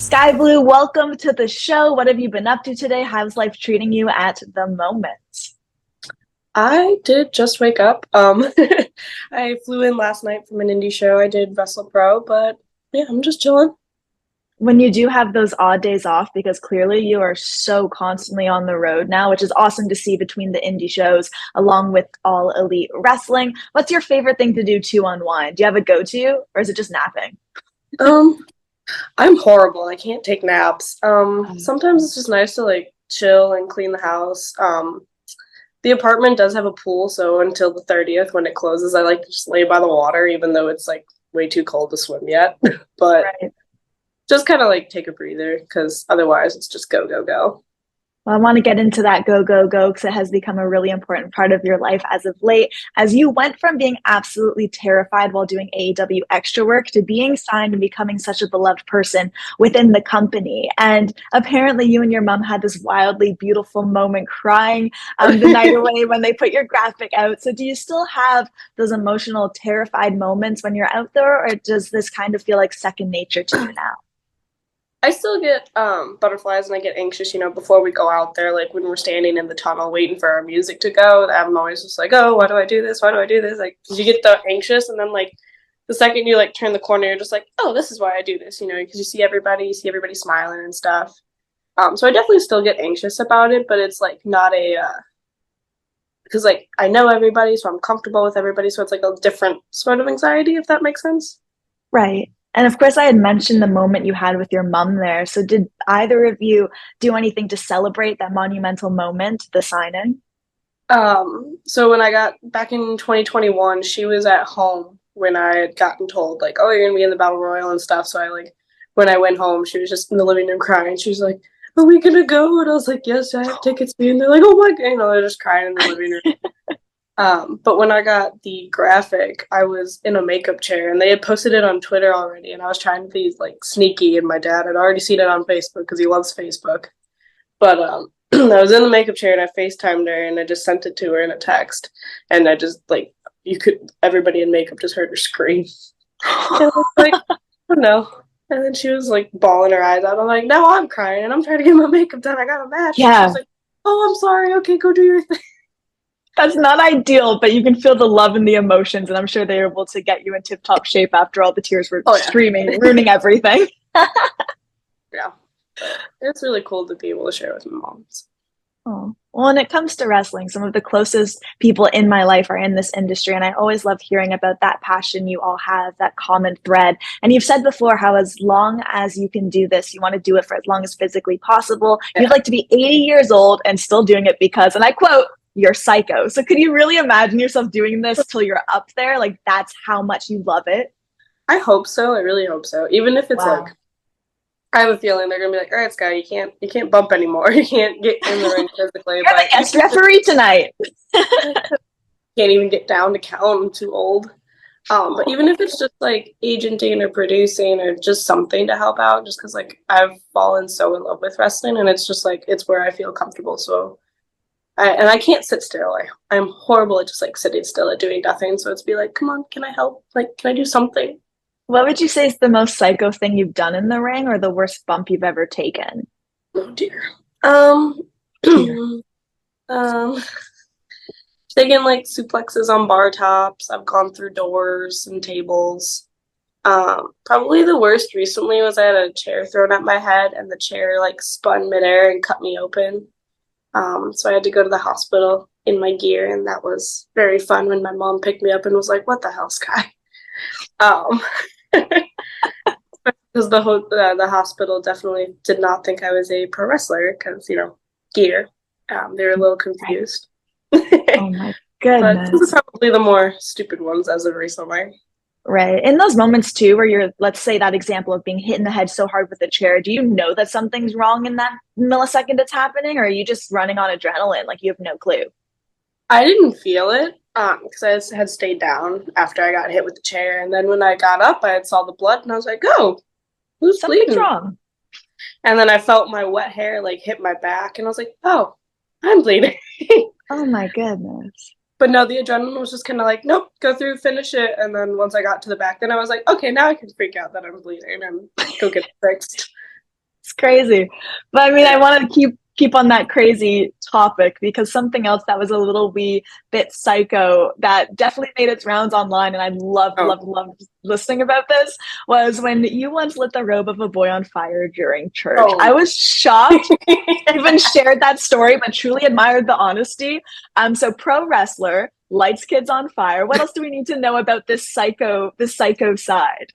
Skye Blue, welcome to the show. What have you been up to today? How's life treating you at the moment? I did just wake up. I flew in last night from an indie show. I did Wrestle Pro, but yeah, I'm just chilling. When you do have those odd days off, because clearly you are so constantly on the road now, which is awesome to see between the indie shows along with All Elite Wrestling. What's your favorite thing to do to unwind? Do you have a go-to or is it just napping? Um, I'm horrible. I can't take naps. Sometimes it's just nice to like chill and clean the house. The apartment does have a pool, so until the 30th when it closes, I like to just lay by the water, even though it's like way too cold to swim yet. But Right. just kind of like take a breather because otherwise it's just go, go, go. Well, I want to get into that go, go, go because it has become a really important part of your life as of late. As you went from being absolutely terrified while doing AEW extra work to being signed and becoming such a beloved person within the company. And apparently, you and your mom had this wildly beautiful moment crying the night away when they put your graphic out. So, do you still have those emotional, terrified moments when you're out there, or does this kind of feel like second nature to you now? I still get butterflies and I get anxious, before we go out there, like when we're standing in the tunnel waiting for our music to go. I'm always just like, oh, why do I do this? Why do I do this? Like, 'cause you get the anxious, and then like the second you like turn the corner, you're just like, oh, this is why I do this, because you see everybody smiling and stuff. So I definitely still get anxious about it, but it's like not a because like I know everybody, so I'm comfortable with everybody, so it's like a different sort of anxiety, if that makes sense. Right. And of course, I had mentioned the moment you had with your mom there. So, did either of you do anything to celebrate that monumental moment, the signing? So when I got back in 2021, she was at home when I had gotten told, like, oh, you're gonna be in the Battle Royal and stuff. So I like, when I went home, she was just in the living room crying. She was like, are we gonna go? And I was like, yes, I have tickets. And they're like, oh my God, they're just crying in the living room. But when I got the graphic, I was in a makeup chair and they had posted it on Twitter already. And I was trying to be like sneaky, and my dad had already seen it on Facebook because he loves Facebook. But I was in the makeup chair and I FaceTimed her and I just sent it to her in a text. And I just like everybody in makeup just heard her scream. And I was like, oh no. And then she was like bawling her eyes out. I'm like, now I'm crying and I'm trying to get my makeup done. I got a match. And she was Yeah, like, oh, I'm sorry. Okay, go do your thing. that's not ideal, but you can feel the love and the emotions. And I'm sure they were able to get you in tip top shape after all the tears were Oh streaming, yeah. ruining everything. Yeah. But it's really cool to be able to share with my moms. Oh. Well, when it comes to wrestling, some of the closest people in my life are in this industry, and I always love hearing about that passion you all have, that common thread. And you've said before how as long as you can do this, you want to do it for as long as physically possible. You'd Yeah. like to be 80 years old and still doing it because, and I quote, you're psycho. So could you really imagine yourself doing this till you're up there? Like that's how much you love it. I hope so. I really hope so. Even if it's like Wow. I have a feeling they're gonna be like, all right, Skye, you can't bump anymore. You can't get in the ring physically, You're the but you guest referee tonight. can't even get down to count. I'm too old. But even if it's just like agenting or producing or just something to help out, just because like I've fallen so in love with wrestling and it's just like it's where I feel comfortable. So I can't sit still. I'm horrible at just like sitting still at doing nothing. So it's be like, come on, can I help? Like, can I do something? What would you say is the most psycho thing you've done in the ring or the worst bump you've ever taken? Oh dear. Um, Dear. um, taking like suplexes on bar tops. I've gone through doors and tables. Probably the worst recently was I had a chair thrown at my head and the chair like spun midair and cut me open. So I had to go to the hospital in my gear, and that was very fun when my mom picked me up and was like, "What the hell, Skye?" Um, because the hospital definitely did not think I was a pro wrestler because gear. They were a little Right. confused. Oh my But those goodness. are probably the more stupid ones as of recently. Right. In those moments too, where you're, let's say that example of being hit in the head so hard with a chair, do you know that something's wrong in that millisecond it's happening, or are you just running on adrenaline? Like you have no clue? I didn't feel it because had stayed down after I got hit with the chair, and then when I got up, I saw the blood, and I was like, "Oh, who's Something's bleeding?" wrong. And then I felt my wet hair like hit my back, and I was like, "Oh, I'm bleeding." Oh my goodness. But no, the adrenaline was just kind of like, "Nope, go through, finish it." And then once I got to the back, then I was like, "Okay, now I can freak out that I'm bleeding and go get it fixed." It's crazy. But I mean, I want to keep on that crazy topic because something else that was a little wee bit psycho that definitely made its rounds online, and I Oh. loved listening about this, was when you once lit the robe of a boy on fire during church. Oh. I was shocked. Even shared that story, but truly admired the honesty. So pro wrestler lights kids on fire. What else do we need to know about this psycho side?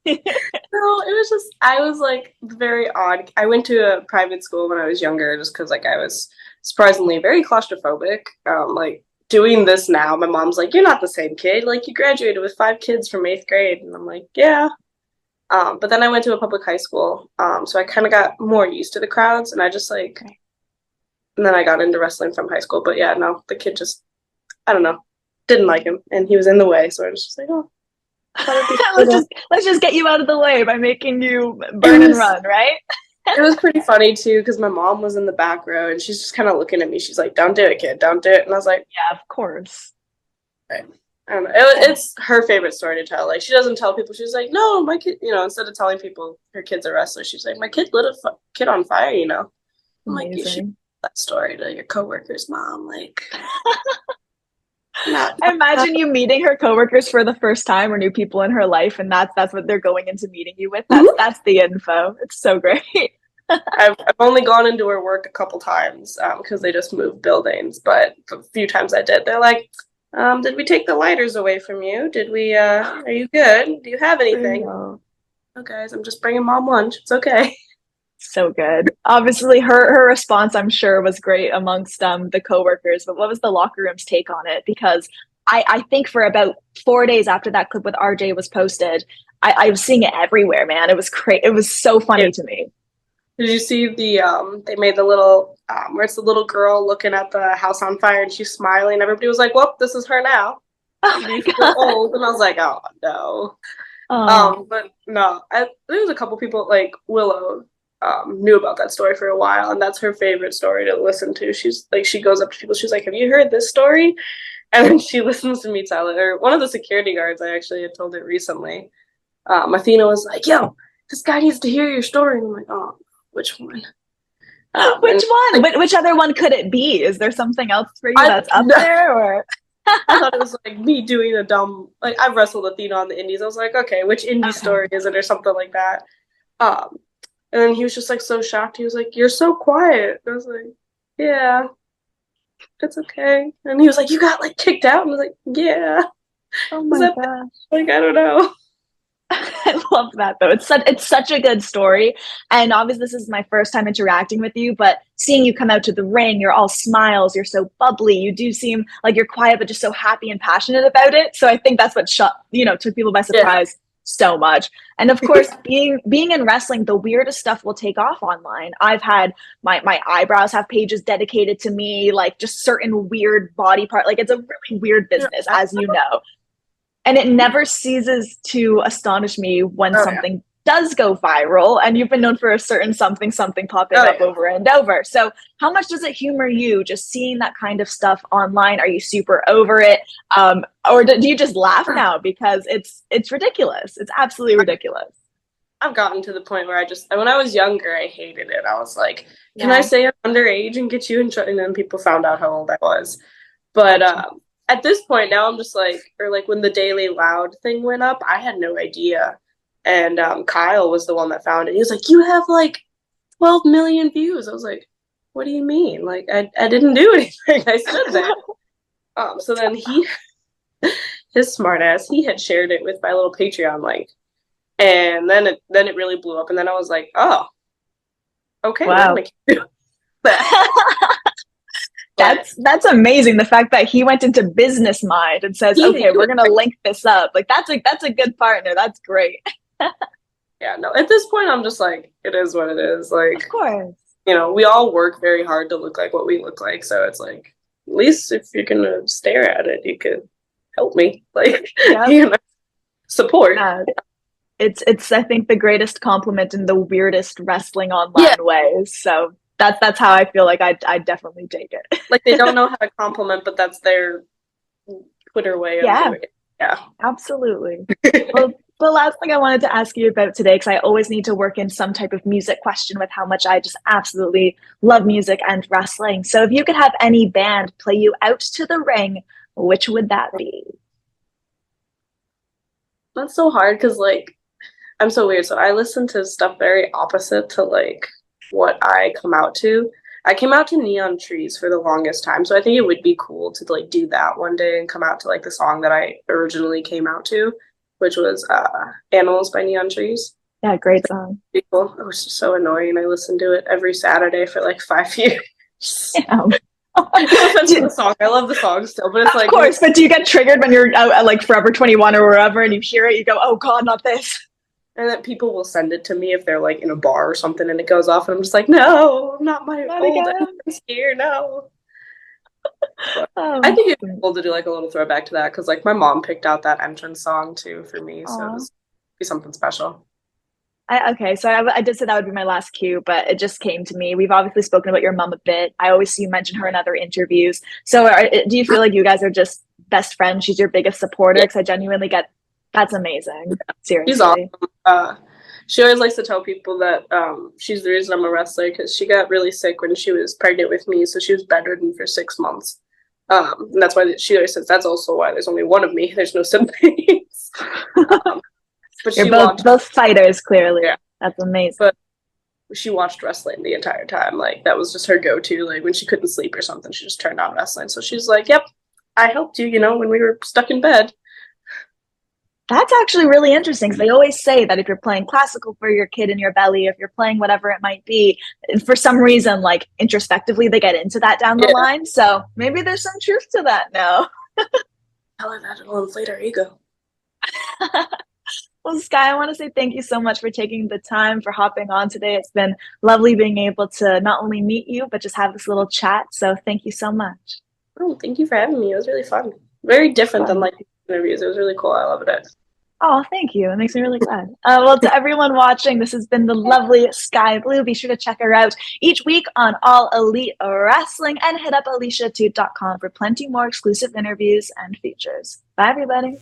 No, it was just I was like very odd. I went to a private school when I was younger, just because like I was surprisingly very claustrophobic. Like doing this now, my mom's like, "You're not the same kid. Like you graduated with 5 kids from 8th grade," and I'm like, "Yeah." But then I went to a public high school, so I kind of got more used to the crowds, and I just like, and then I got into wrestling from high school. But yeah, no, the kid just, I don't know, didn't like him, and he was in the way, so I was just like, oh, Let's just get you out of the way by making you it burn and was run, right? it was pretty funny too because my mom was in the back row and she's just kind of looking at me. She's like, "Don't do it, kid. Don't do it." And I was like, Yeah, of course. right. I don't know. It's her favorite story to tell. Like she doesn't tell people. She's like, "No, my kid." Instead of telling people her kid's a wrestler, she's like, "My kid lit a kid on fire." I'm like, "You should Amazing. tell that story to your coworkers, mom." Like, not. I imagine you meeting her coworkers for the first time or new people in her life, and that's what they're going into meeting you with. That's the info. It's so great. I've only gone into her work a couple times because they just moved buildings, but the few times I did, they're like, "Did we take the lighters away from you? Did we? Are you good? Do you have anything?" "Oh, guys, I'm just bringing mom lunch. It's okay." So good. Obviously, her response, I'm sure, was great amongst the coworkers. But what was the locker room's take on it? Because I think for about 4 days after that clip with RJ was posted, I was seeing it everywhere. Man, it was crazy. It was so funny to me. Did you see they made the little where it's the little girl looking at the house on fire and she's smiling. Everybody was like, "Well, this is her now. Oh Do my you feel god. old?" And I was like, "Oh no." But no, there was a couple people like Willow knew about that story for a while, and that's her favorite story to listen to. She's like, she goes up to people, she's like, "Have you heard this story?" And then she listens to me tell it. Or one of the security guards, I actually had told it recently. Athena was like, "Yo, this guy needs to hear your story." And I'm like, "Oh, which one?" Which one? Like, Which other one could it be? Is there something else for you that's up no, there, or? I thought it was like me doing a dumb, like I've wrestled Athena on the indies. I was like, okay, which indie Okay. story is it or something like that. Um, and then he was just like so shocked. He was like, "You're so quiet." I was like, "Yeah, it's okay." And he was like, "You got like kicked out?" And I was like, "Yeah." Oh Was my that bad? gosh. Like, I don't know. I love that though. It's such a good story. And obviously this is my first time interacting with you, but seeing you come out to the ring, you're all smiles, you're so bubbly. You do seem like you're quiet but just so happy and passionate about it. So I think that's what took people by Yeah. surprise so much. And of course, being in wrestling, the weirdest stuff will take off online. I've had my eyebrows have pages dedicated to me, like just certain weird body part. Like it's a really weird Yeah. business, as you know. And it never ceases to astonish me when Oh yeah. something does go viral and you've been known for a certain something popping Oh up yeah. over and over. So how much does it humor you just seeing that kind of stuff online? Are you super over it? Or do you just laugh now because it's ridiculous? It's absolutely ridiculous. I've gotten to the point where when I was younger, I hated it. I was like, "Can I Yeah. say I'm underage and get you in trouble?" And then people found out how old I was. But Gotcha. at this point now, I'm just like, or like when the Daily Loud thing went up, I had no idea. And Kyle was the one that found it. He was like, "You have like 12 million views." I was like, "What do you mean? Like, I didn't do anything. I stood there." So then his smart ass, he had shared it with my little Patreon link. And then it really blew up. And then I was like, "Oh, okay, we're Wow. gonna keep doing that." But That's amazing. The fact that he went into business mind and says, he "Okay, we're was gonna link this up." Like that's a good partner. That's great. yeah, no, at this point I'm just like, it is what it is. Of Like, course. we all work very hard to look like what we look like. So it's like, at least if you're gonna stare at it, you could help me. Like, Yep. support. Yeah. It's I think the greatest compliment in the weirdest wrestling Yeah. online ways. So that's how I feel like I definitely take it. Like they don't know how to compliment, but that's their Twitter way of Yeah, doing it. Yeah. absolutely. Well, The last thing I wanted to ask you about today, because I always need to work in some type of music question with how much I just absolutely love music and wrestling. So if you could have any band play you out to the ring, which would that be? That's so hard because like I'm so weird. So I listen to stuff very opposite to like what I come out to. I came out to Neon Trees for the longest time, so I think it would be cool to like do that one day and come out to like the song that I originally came out to, which was Animals by Neon Trees. Yeah, great song. People. It was just so annoying. I listened to it every Saturday for like 5 years. Yeah. No offense to the song. I love the song still, but it's Of like course, but do you get triggered when you're out at like Forever 21 or wherever and you hear it, you go, oh God, not this. and that people will send it to me if they're like in a bar or something and it goes off and I'm just like, no, not my Not old again. entrance here, no. But I Oh, think it'd be cool to do like a little throwback to that because like my mom picked out that entrance song too for me, so it aw. was be something special. Okay, so I did say that would be my last cue, but it just came to me. We've obviously spoken about your mom a bit. I always see you mention her in other interviews. So do you feel like you guys are just best friends? She's your biggest supporter? Yeah, Because I genuinely get that's amazing. she's awesome. Seriously. She always likes to tell people that she's the reason I'm a wrestler because she got really sick when she was pregnant with me, so she was bedridden for 6 months. And that's why she always says that's also why there's only one of me. There's no siblings. But You're she both watched, both fighters, clearly. yeah. That's amazing. But she watched wrestling the entire time. Like that was just her go-to. Like when she couldn't sleep or something, she just turned on wrestling. So she's like, "Yep, I helped you. You know, when we were stuck in bed." That's actually really interesting because they always say that if you're playing classical for your kid in your belly, if you're playing whatever it might be, for some reason, like introspectively, they get into that down the Yeah, line. So maybe there's some truth to that now. tell her that it'll inflate her ego. Well, Skye, I want to say thank you so much for taking the time for hopping on today. It's been lovely being able to not only meet you, but just have this little chat. So thank you so much. Oh, thank you for having me. It was really fun. Very different than Fun. like interviews. It was really cool. I loved it. Oh, thank you. It makes me really glad. Well, to everyone watching, this has been the lovely Skye Blue. Be sure to check her out each week on All Elite Wrestling and hit up AliciaAtout.com for plenty more exclusive interviews and features. Bye, everybody.